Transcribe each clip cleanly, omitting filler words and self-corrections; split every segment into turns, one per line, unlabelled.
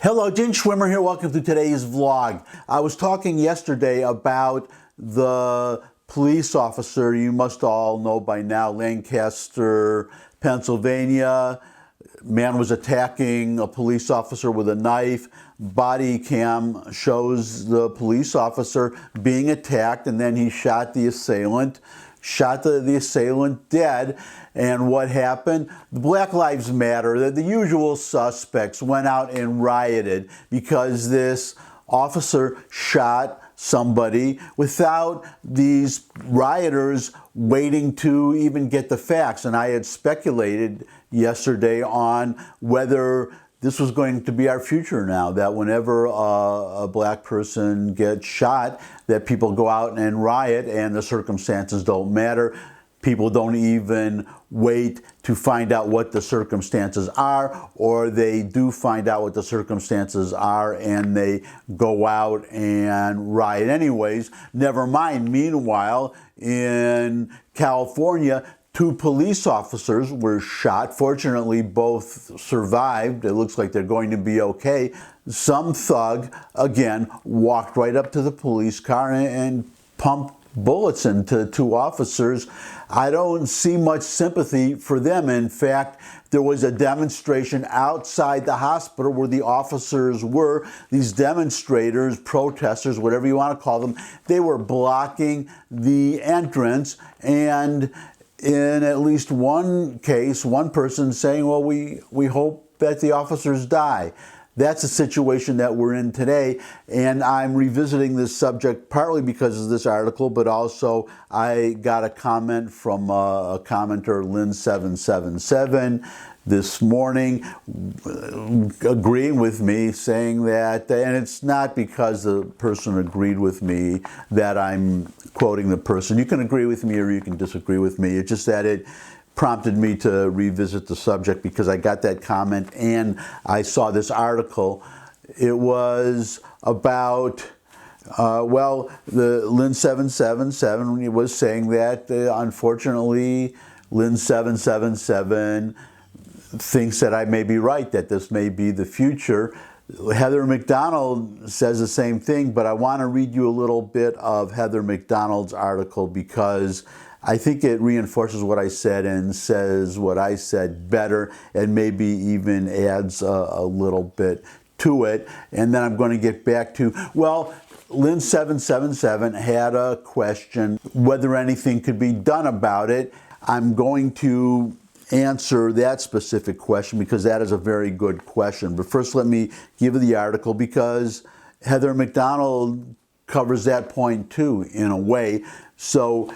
Hello, Gene Schwimmer here. Welcome to today's vlog. I was talking yesterday about the police officer you must all know by now, Lancaster, Pennsylvania. Man was attacking a police officer with a knife. Body cam shows the police officer being attacked, and then he shot the assailant. Shot the assailant dead. And what happened? The Black Lives Matter, the usual suspects went out and rioted because this officer shot somebody without these rioters waiting to even get the facts. And I had speculated yesterday on whether this was going to be our future now, that whenever a black person gets shot, that people go out and riot and the circumstances don't matter. People don't even wait to find out what the circumstances are, or they do find out what the circumstances are and they go out and riot anyways. Never mind, meanwhile, in California, 2 police officers were shot. Fortunately, both survived. It looks like they're going to be okay. Some thug, again, walked right up to the police car and pumped bullets into 2 officers. I don't see much sympathy for them. In fact, there was a demonstration outside the hospital where the officers were. These demonstrators, protesters, whatever you want to call them, they were blocking the entrance, and in at least one case, one person saying, well, we hope that the officers die. That's the situation that we're in today, and I'm revisiting this subject partly because of this article, but also I got a comment from a commenter, Lynn777, this morning, agreeing with me, saying that, and it's not because the person agreed with me that I'm quoting the person. You can agree with me or you can disagree with me. It's just that it prompted me to revisit the subject because I got that comment and I saw this article. It was about, the Lynn777 was saying that, unfortunately, Lynn777 thinks that I may be right, that this may be the future. Heather McDonald says the same thing, but I want to read you a little bit of Heather McDonald's article because I think it reinforces what I said and says what I said better and maybe even adds a little bit to it. And then I'm going to get back to, well, Lynn777 had a question whether anything could be done about it. I'm going to answer that specific question because that is a very good question. But first, let me give you the article because Heather McDonald covers that point too, in a way. So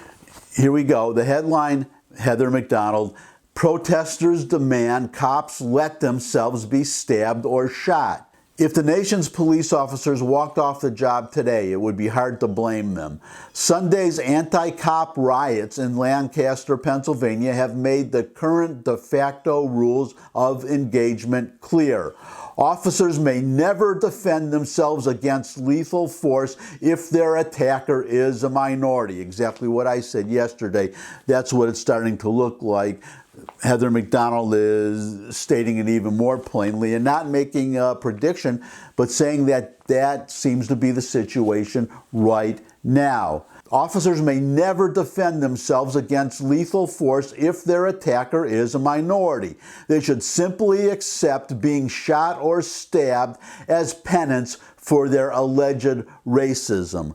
here we go. The headline, Heather McDonald, protesters demand cops let themselves be stabbed or shot. If the nation's police officers walked off the job today, it would be hard to blame them. Sunday's anti-cop riots in Lancaster, Pennsylvania have made the current de facto rules of engagement clear. Officers may never defend themselves against lethal force if their attacker is a minority. Exactly what I said yesterday. That's what it's starting to look like. Heather McDonald is stating it even more plainly and not making a prediction, but saying that that seems to be the situation right now. Officers may never defend themselves against lethal force if their attacker is a minority. They should simply accept being shot or stabbed as penance for their alleged racism.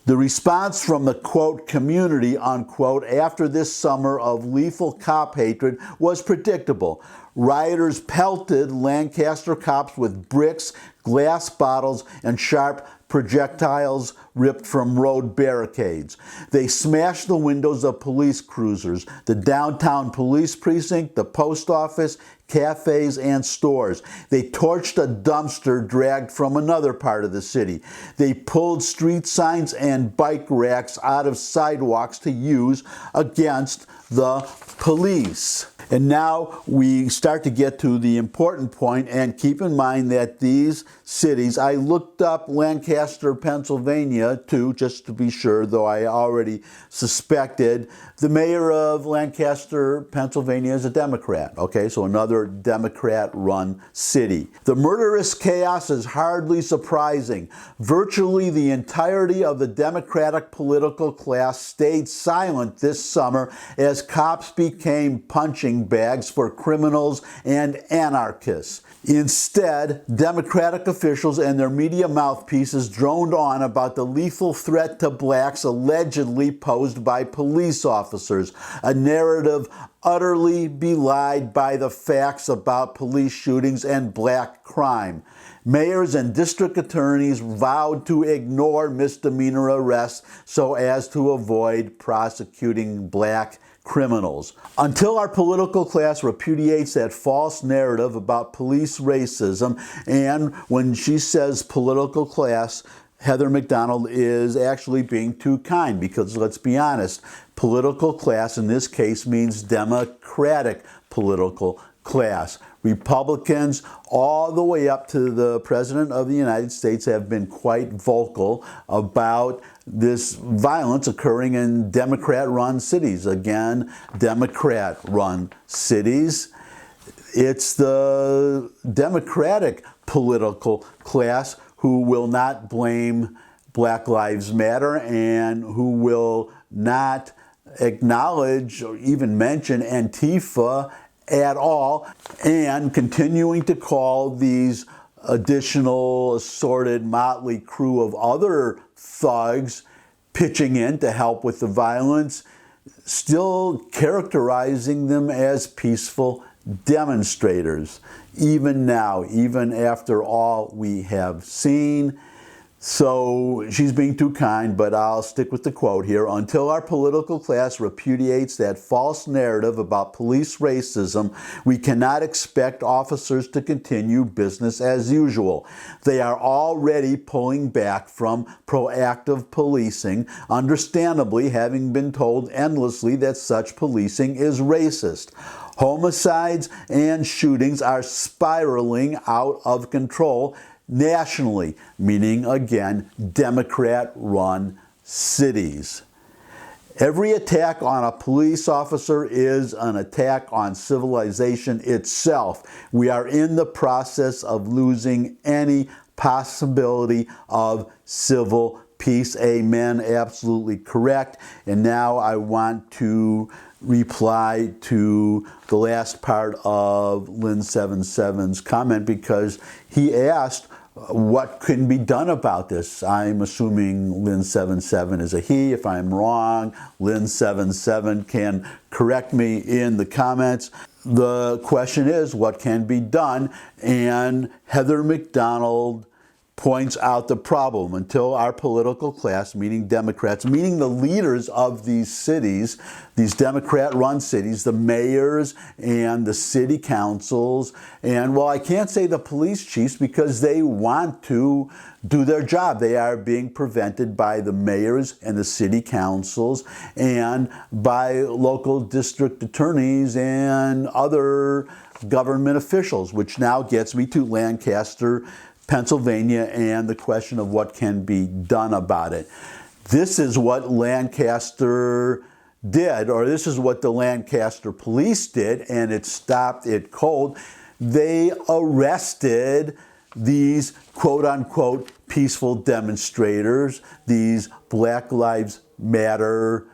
The response from the, quote, community, unquote, after this summer of lethal cop hatred was predictable. Rioters pelted Lancaster cops with bricks, glass bottles, and sharp projectiles ripped from road barricades. They smashed the windows of police cruisers, the downtown police precinct, the post office, cafes, and stores. They torched a dumpster dragged from another part of the city. They pulled street signs and bike racks out of sidewalks to use against the police. And now we start to get to the important point, and keep in mind that these cities, I looked up Lancaster, Pennsylvania too, just to be sure, though I already suspected. The mayor of Lancaster, Pennsylvania is a Democrat, okay, so another Democrat-run city. The murderous chaos is hardly surprising. Virtually the entirety of the Democratic political class stayed silent this summer as cops became punching bags for criminals and anarchists. Instead, Democratic officials and their media mouthpieces droned on about the lethal threat to blacks allegedly posed by police officers, a narrative utterly belied by the facts about police shootings and black crime. Mayors and district attorneys vowed to ignore misdemeanor arrests so as to avoid prosecuting black criminals. Until our political class repudiates that false narrative about police racism, and when she says political class, Heather McDonald is actually being too kind, because let's be honest, political class in this case means Democratic political class. Republicans all the way up to the President of the United States have been quite vocal about this violence occurring in Democrat-run cities. Again, Democrat-run cities. It's the Democratic political class who will not blame Black Lives Matter and who will not acknowledge or even mention Antifa at all, and continuing to call these additional assorted motley crew of other thugs pitching in to help with the violence, still characterizing them as peaceful demonstrators, even now, even after all we have seen. So she's being too kind, but I'll stick with the quote here. Until our political class repudiates that false narrative about police racism, we cannot expect officers to continue business as usual. They are already pulling back from proactive policing, understandably having been told endlessly that such policing is racist. Homicides and shootings are spiraling out of control nationally, meaning, again, Democrat-run cities. Every attack on a police officer is an attack on civilization itself. We are in the process of losing any possibility of civil peace. Amen. Absolutely correct. And now I want to reply to the last part of Lynn 77's comment, because he asked what can be done about this. I'm assuming Lynn 77 is a he. If I'm wrong, Lynn 77 can correct me in the comments. The question is, what can be done? And Heather McDonald points out the problem. Until our political class, meaning Democrats, meaning the leaders of these cities, these Democrat-run cities, the mayors and the city councils, and well, I can't say the police chiefs because they want to do their job. They are being prevented by the mayors and the city councils and by local district attorneys and other government officials, which now gets me to Lancaster, Pennsylvania, and the question of what can be done about it. This is what Lancaster did, or this is what the Lancaster police did, and it stopped it cold. They arrested these quote-unquote peaceful demonstrators, these Black Lives Matter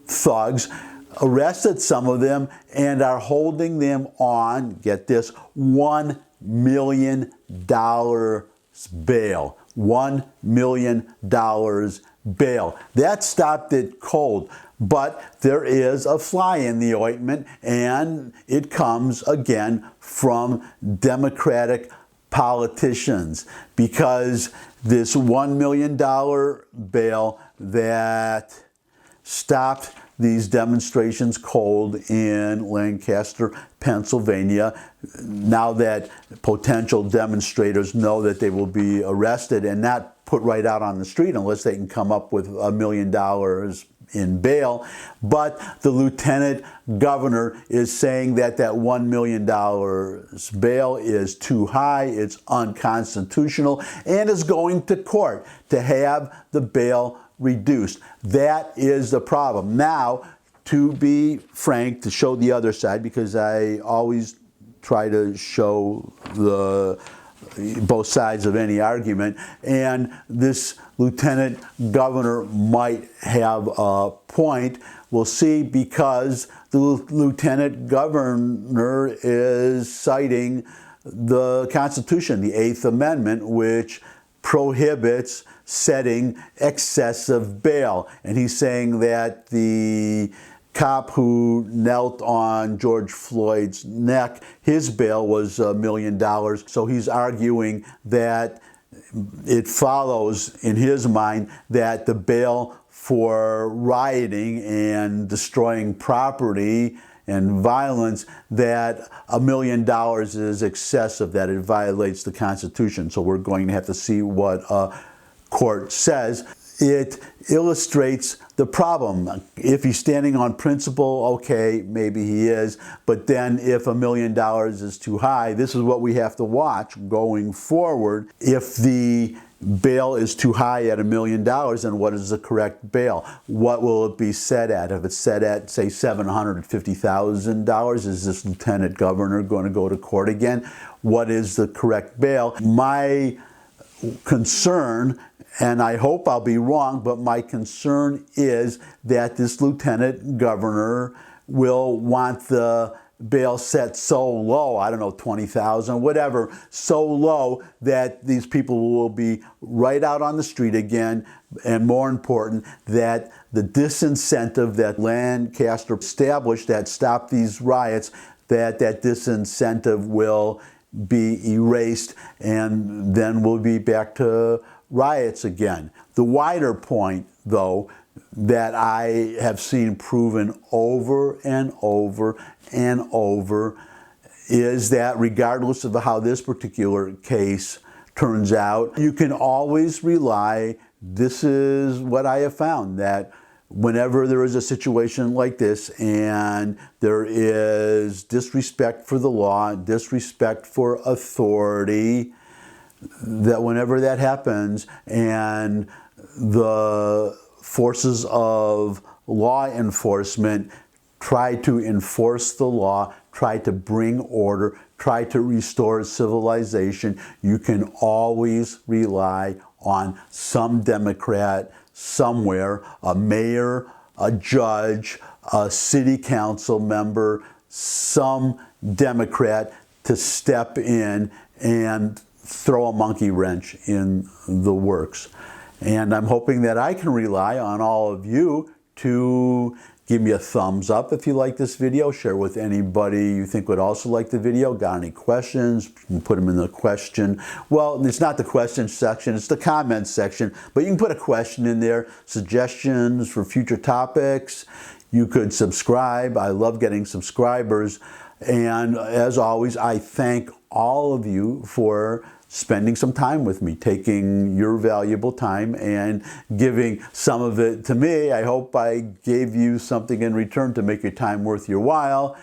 thugs, arrested some of them and are holding them on, get this, $1 million bail. $1 million bail. That stopped it cold. But there is a fly in the ointment, and it comes again from Democratic politicians, because this $1 million bail that stopped these demonstrations cold in Lancaster, Pennsylvania, now that potential demonstrators know that they will be arrested and not put right out on the street unless they can come up with $1 million in bail. But the lieutenant governor is saying that that $1 million bail is too high, it's unconstitutional, and is going to court to have the bail reduced. That is the problem. Now, to be frank, to show the other side, because I always try to show both sides of any argument, and this lieutenant governor might have a point. We'll see, because the lieutenant governor is citing the Constitution, the 8th Amendment, which prohibits setting excessive bail. And he's saying that the cop who knelt on George Floyd's neck, his bail was $1 million. So he's arguing that it follows, in his mind, that the bail for rioting and destroying property and violence, that $1 million is excessive, that it violates the Constitution. So we're going to have to see what a court says. It illustrates the problem. If he's standing on principle, okay, maybe he is. But then if $1 million is too high, this is what we have to watch going forward. If the bail is too high at $1 million, then what is the correct bail? What will it be set at? If it's set at, say, $750,000, is this lieutenant governor going to go to court again? What is the correct bail? My concern, and I hope I'll be wrong, but my concern is that this lieutenant governor will want the bail set so low, I don't know, 20,000, whatever, so low that these people will be right out on the street again, and more important, that the disincentive that Lancaster established that stopped these riots, that disincentive will be erased, and then we'll be back to riots again. The wider point, though, that I have seen proven over and over and over is that regardless of how this particular case turns out, you can always rely, this is what I have found, that whenever there is a situation like this and there is disrespect for the law, disrespect for authority, that whenever that happens and the forces of law enforcement try to enforce the law, try to bring order, try to restore civilization, you can always rely on some Democrat somewhere, a mayor, a judge, a city council member, some Democrat to step in and throw a monkey wrench in the works. And I'm hoping that I can rely on all of you to give me a thumbs up if you like this video. Share with anybody you think would also like the video. Got any questions? You can put them in the question. Well, it's not the question section, it's the comments section. But you can put a question in there, suggestions for future topics. You could subscribe. I love getting subscribers. And as always, I thank all of you for spending some time with me, taking your valuable time and giving some of it to me. I hope I gave you something in return to make your time worth your while.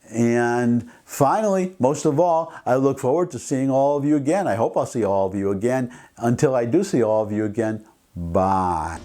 And finally, most of all, I look forward to seeing all of you again. I hope I'll see all of you again. Until I do see all of you again, bye.